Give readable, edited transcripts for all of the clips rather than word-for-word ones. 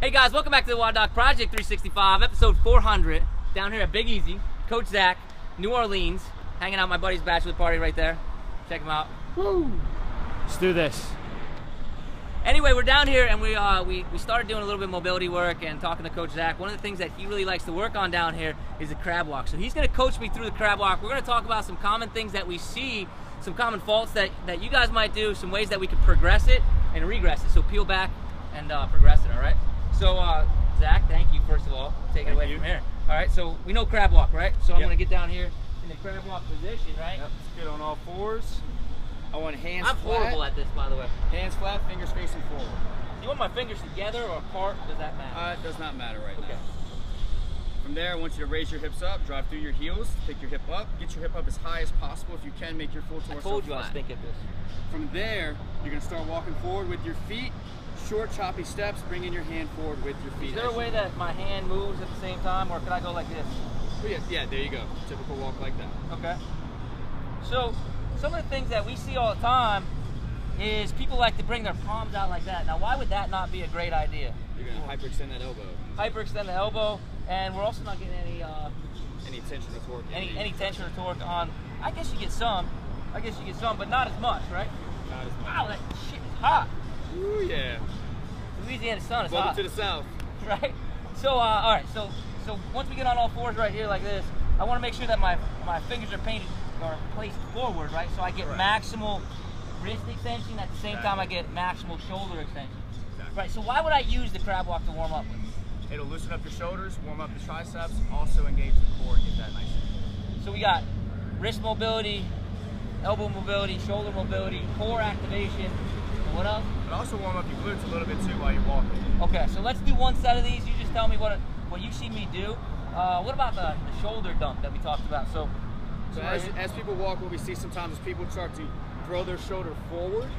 Hey guys, welcome back to the WODdoc Project 365, episode 400, down here at Big Easy. Coach Zach, New Orleans, hanging out at my buddy's bachelor party right there. Check him out. Woo! Let's do this. Anyway, we're down here and we started doing a little bit of mobility work and talking to Coach Zach. One of the things that he really likes to work on down here is the crab walk. So he's going to coach me through the crab walk. We're going to talk about some common things that we see, some common faults that you guys might do, some ways that we could progress it and regress it. So peel back and progress it, all right? So, Zach, thank you, first of all, taking it away from here. All right, so we know crab walk, right? So I'm going to get down here in the crab walk position, right? Yep, let's get on all fours. I want hands flat. I'm horrible at this, by the way. Hands flat, fingers facing forward. Do you want my fingers together or apart? Does that matter? It does not matter right now. From there, I want you to raise your hips up, drive through your heels, pick your hip up, get your hip up as high as possible. If you can, make your full torso flat. I told you I was thinking this. From there, you're going to start walking forward with your feet. Short, choppy steps, bringing your hand forward with your feet. Is there a way that my hand moves at the same time, or can I go like this? Yeah, there you go. Typical walk like that. Okay. So, some of the things that we see all the time is people like to bring their palms out like that. Now, why would that not be a great idea? You're going to hyperextend that elbow. Hyperextend the elbow, and we're also not getting any tension or torque. Any tension or torque on. I guess you get some, but not as much, right? Not as much. Wow, that shit is hot. Ooh, yeah. Louisiana sun is Welcome hot. to the south. Right? So, all right, so once we get on all fours right here like this, I want to make sure that my fingers are placed forward, right? So I get maximal wrist extension at the same time I get maximal shoulder extension. Exactly. Right, so why would I use the crab walk to warm up with? It'll loosen up your shoulders, warm up the triceps, also engage the core and get that nice in. So we got wrist mobility, elbow mobility, shoulder mobility, core activation. What else? But also warm up your glutes a little bit too while you're walking. Okay, so let's do one set of these. You just tell me what you see me do. What about the shoulder dump that we talked about? So as people walk, what we see sometimes is people start to throw their shoulder forward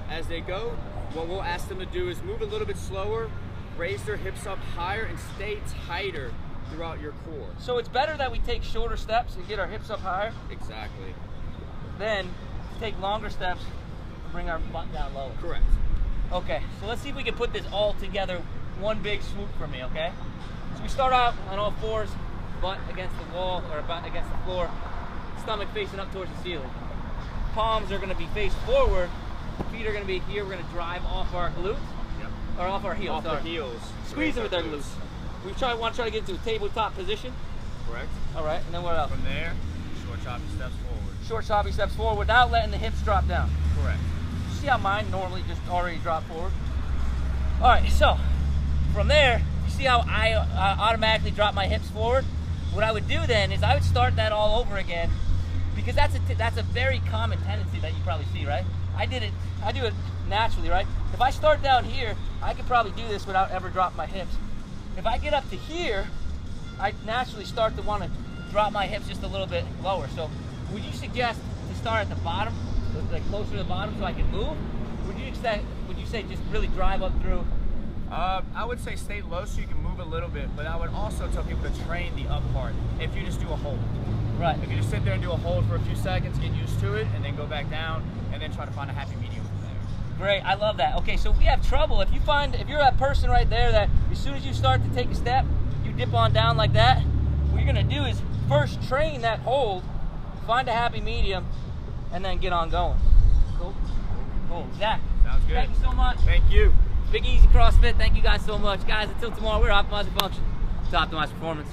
as they go. What we'll ask them to do is move a little bit slower, raise their hips up higher, and stay tighter throughout your core. So it's better that we take shorter steps and get our hips up higher? Exactly. Then take longer steps and bring our butt down lower. Correct. Okay, so let's see if we can put this all together, one big swoop for me, okay? So we start out on all fours, butt against the wall or butt against the floor, stomach facing up towards the ceiling. Palms are gonna be faced forward, feet are gonna be here, we're gonna drive off our glutes, or off our heels. Off our heels. Squeeze them with our glutes. We want to try to get into a tabletop position. Correct. All right, and then what else? From there, short choppy steps forward. Short choppy steps forward without letting the hips drop down. Correct. See how mine normally just already drop forward? All right, so from there, you see how I automatically drop my hips forward? What I would do then is I would start that all over again, because that's a very common tendency that you probably see, right? I do it naturally, right? If I start down here, I could probably do this without ever dropping my hips. If I get up to here, I naturally start to want to drop my hips just a little bit lower. So would you suggest to start at the bottom, like closer to the bottom so I can move? Would you say just really drive up through? I would say stay low so you can move a little bit, but I would also tell people to train the up part if you just do a hold. Right. If you just sit there and do a hold for a few seconds, get used to it, and then go back down, and then try to find a happy medium from there. Great, I love that. Okay, so if we have trouble, if you're that person right there that as soon as you start to take a step, you dip on down like that, what you're gonna do is first train that hold, find a happy medium, and then get on going. Cool? Cool. Zach, sounds good. Thank you so much. Thank you. Big Easy CrossFit, thank you guys so much. Guys, until tomorrow, we're optimizing function to optimize performance.